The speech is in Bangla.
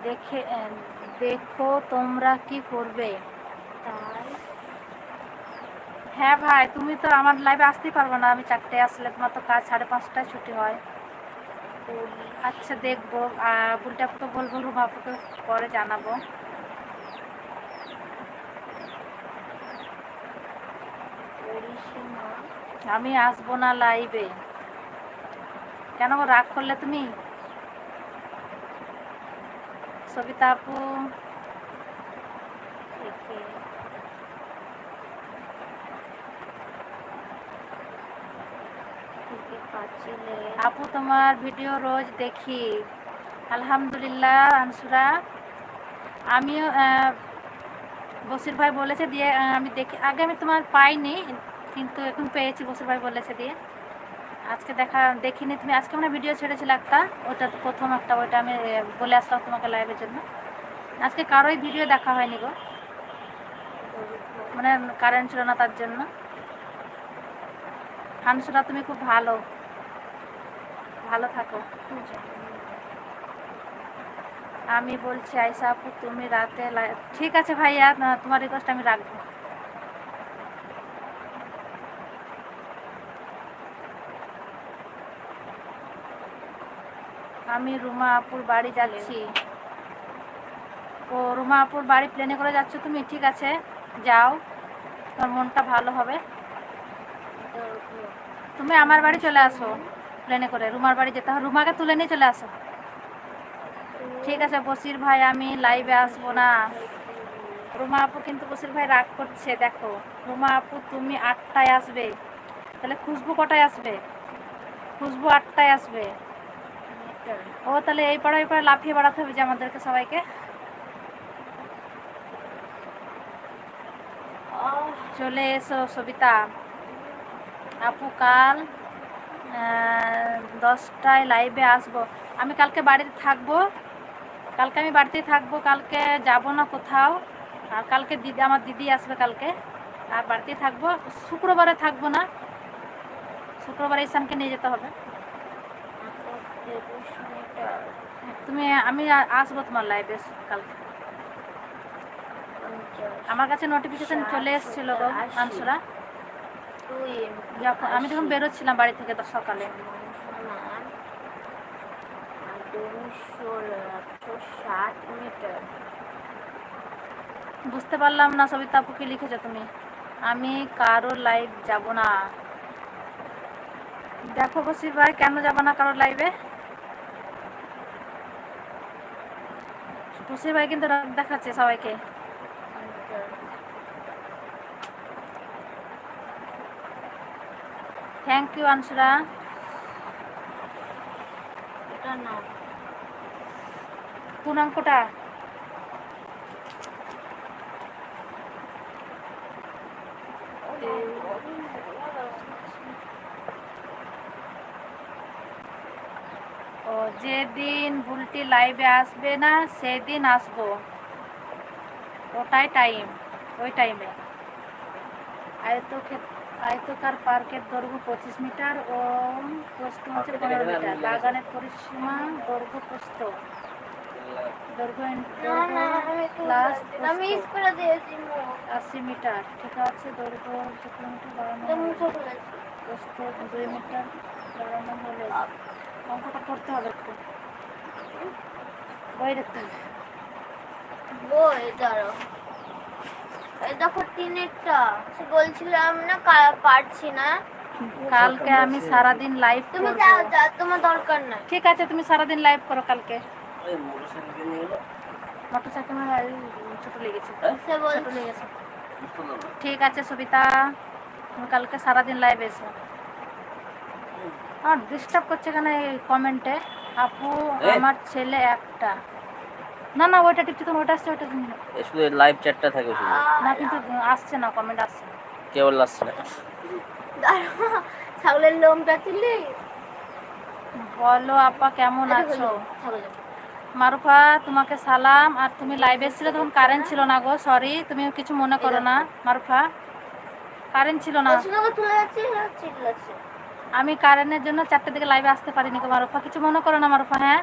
দেখে দেখো তোমরা কি করবে। তাই হ্যাঁ ভাই, তুমি তো আমার লাইভে আসতেই পারবো না, আমি 4টায় আসলে তোমার তো কাজ 5:30টায় ছুটি হয়। বলি আচ্ছা দেখবো, বুলটা আপুকে বলবো, রুমা আপুকে পরে জানাবো। পরিসীমা আমি আসবো না লাইভে। কেন গো, রাগ করলে তুমি? সবিতা আপু থেকে থেকে পাচ্ছিলে। আপু তোমার ভিডিও রোজ দেখি। আলহামদুলিল্লাহ আনসুরা। আমিও বসির ভাই বলেছে দিয়ে আমি দেখি, আগে আমি তোমার পাইনি কিন্তু এখন পেয়েছি, বসির ভাই বলেছে দিয়ে। আজকে দেখিনি তুমি, আজকে মানে ভিডিও ছেড়েছিল একটা, ওটা তো প্রথম একটা, ওইটা আমি বলে আসলাম তোমাকে লাইভের জন্য। আজকে কারোই ভিডিও দেখা হয়নি গো, মানে কারেন্ট ছিল না তার জন্য। আনসুরা তুমি খুব ভালো ভালো থাকো। আমি বলছি আয়সা আপু তুমি রাতে ঠিক আছে ভাইয়া, তোমার রিকোয়েস্ট আমি রাখবো। আমি রুমা আপুর বাড়ি যাচ্ছি। ও রুমা আপুর বাড়ি প্লেনে করে যাচ্ছ তুমি? ঠিক আছে, যাও, তোমার মনটা ভালো হবে। তুমি আমার বাড়ি চলে আসো প্লেনে করে, রুমার বাড়ি যেতে হবে, রুমাকে তুলে নিয়ে চলে আসো। ঠিক আছে বসির ভাই, আমি লাইভে আসবো না। রুমা আপু কিন্তু বসির ভাই রাগ করছে, দেখো। রুমা আপু তুমি 8টায় আসবে, তাহলে খুশবু কটায় আসবে? খুশবু 8টায় আসবে। ও তাহলে এই পাড়া লাফিয়ে বেড়াতে হবে যে আমাদেরকে সবাইকে। চলে এসো সবিতা আপু, কাল 10টায় লাইভে আসবো। আমি কালকে বাড়িতে থাকবো, কালকে যাব না কোথাও। আর কালকে আমার দিদি আসবে কালকে, আর বাড়িতেই থাকবো। শুক্রবারে থাকবো না, শুক্রবারে ঈশানকে নিয়ে যেতে হবে। আমি আসবো তোমার লাইভে কালকে। আমার কাছে নোটিফিকেশন চলে এসেছিল গো আনসুরা, যখন আমি তখন বেরোচ্ছিলাম বাড়ি থেকে তো সকালে। 260 মিটার। বুঝতে পারলাম না সবিতা আপু কি লিখেছো তুমি। আমি কারোর লাইভ যাব না। দেখো বসির ভাই, কেন যাব না কারোর লাইভে? বসির ভাই কিন্তু রাগ দেখাচ্ছে সবাইকে। Thank you Ansura. এটা না, পূর্ণাঙ্কটা ও, যেদিন বুলটি লাইভে আসবে না সেদিন আসবো, ওটাই টাইম, ওই টাইমে। আয়তকার পার্কের দৈর্ঘ্য 25 মিটার ও প্রস্থ হচ্ছে 15 মিটার। বাগানের পরিসীমা দৈর্ঘ্য প্রস্থ দৈর্ঘ্য প্লাস 80 মিটার। ঠিক আছে, দৈর্ঘ্য 2 মিটার বাড়ানো হলে প্রস্থ 2 মিটার বাড়ানো হলে অঙ্কটা করতে হবে একটু, বই দেখতে হবে। বই দাঁড়াও, এই দেখো 3-টা বলছিলাম না, পারছি না। কালকে আমি সারাদিন লাইভ তুমি করব। যাও যাও, তোমার দরকার নাই। ঠিক আছে, তুমি সারাদিন লাইভ করো কালকে। মোটরসাইকেল ছোট লেগেছে, ছোট লেগেছে। ঠিক আছে সবিতা, তুমি কালকে সারাদিন লাইভ এসো। আর ডিস্টার্ব করছে এখানে কমেন্টে, আপু আমার ছেলে একটা। না না, ওইটা টিপছি, তো ওইটা আসছে, ওইটা শুধু লাইভ চ্যাটটা থাকে শুধু, না কিন্তু আসছে না, কমেন্ট আসছে না, কেবল আসছে না। ছাগলের লোমটা তুলি। বলো আপা কেমন আছো? মারুফা তোমাকে সালাম। আর তুমি লাইভে এসেছিলে তখন কারেন্ট ছিল না গো, সরি, তুমি কিছু মনে করো না মারুফা, কারেন্ট ছিল না। আমি কারেন্টের জন্য 4টে দিকে লাইভে আসতে পারিনি গো মারুফা, কিছু মনে করো না মারুফা। হ্যাঁ